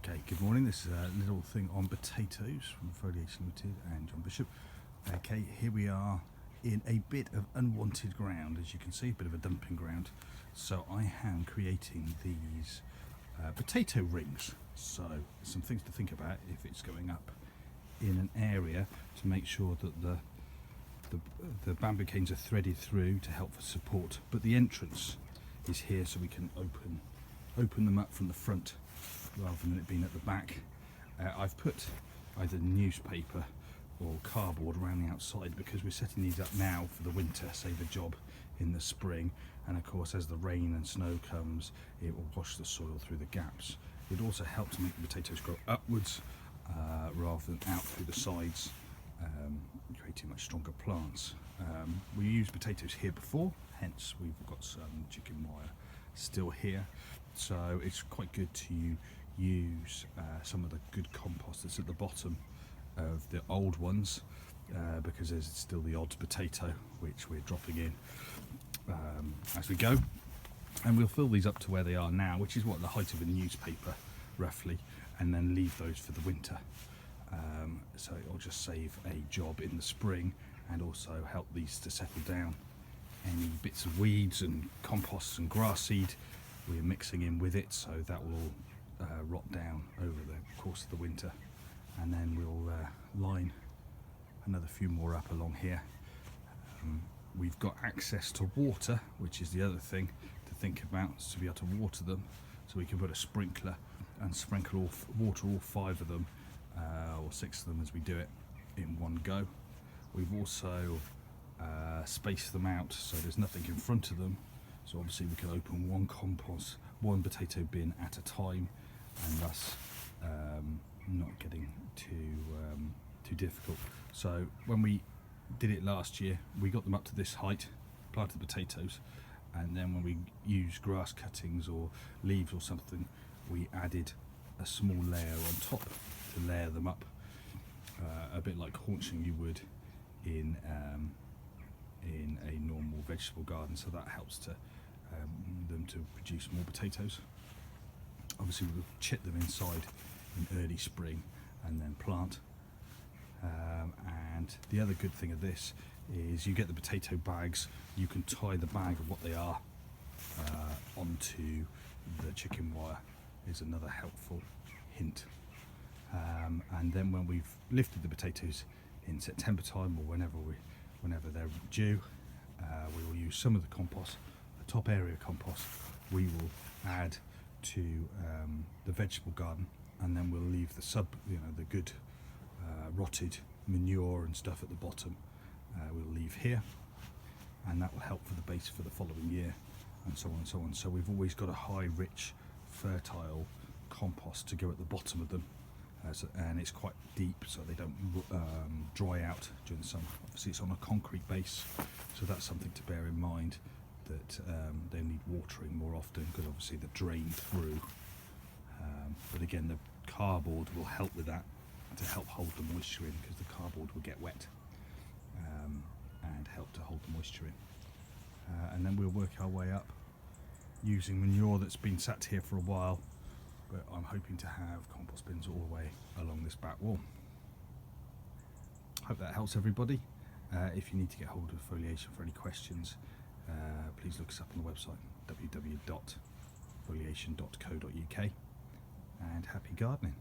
Okay, good morning. This is a little thing on potatoes from Foliation Limited and John Bishop. Okay, here we are in a bit of unwanted ground, as you can see, a bit of a dumping ground. So I am creating these potato rings. So some things to think about if it's going up in an area to make sure that the bamboo canes are threaded through to help for support. But the entrance is here, so we can open them up from the front rather than it being at the back. I've put either newspaper or cardboard around the outside because we're setting these up now for the winter, save a job in the spring, and of course as the rain and snow comes it will wash the soil through the gaps. It also helps to make the potatoes grow upwards rather than out through the sides, creating much stronger plants. We used potatoes here before, hence we've got some chicken wire still here, so it's quite good to use some of the good compost that's at the bottom of the old ones, because there's still the odd potato which we're dropping in as we go, and we'll fill these up to where they are now, which is what the height of a newspaper roughly, and then leave those for the winter. So it'll just save a job in the spring and also help these to settle down. Any bits of weeds and compost and grass seed we're mixing in with it, so that will rot down over the course of the winter, and then we'll line another few more up along here. We've got access to water, which is the other thing to think about, is to be able to water them, so we can put a sprinkler and sprinkle water all 5 of them or 6 of them as we do it in one go. We've also spaced them out so there's nothing in front of them, so obviously we can open one potato bin at a time, and thus not getting too difficult. So when we did it last year, we got them up to this height, planted the potatoes, and then when we used grass cuttings or leaves or something, we added a small layer on top to layer them up, a bit like haunching you would in a normal vegetable garden, so that helps to them to produce more potatoes. Obviously we'll chip them inside in early spring and then plant. And the other good thing of this is you get the potato bags, you can tie the bag of what they are onto the chicken wire, is another helpful hint. And then when we've lifted the potatoes in September time, or whenever they're due, we will use some of the compost, the top area compost we will add to the vegetable garden, and then we'll leave the the good rotted manure and stuff at the bottom we'll leave here, and that will help for the base for the following year, and so on and so on. So we've always got a high, rich, fertile compost to go at the bottom of them, and it's quite deep so they don't dry out during the summer. Obviously it's on a concrete base, so that's something to bear in mind, that they need watering more often because obviously they're drained through. But again, the cardboard will help with that, to help hold the moisture in, because the cardboard will get wet and help to hold the moisture in. And then we'll work our way up using manure that's been sat here for a while, but I'm hoping to have compost bins all the way along this back wall. Hope that helps everybody. If you need to get hold of Foliation for any questions, please look us up on the website www.foliation.co.uk, and happy gardening.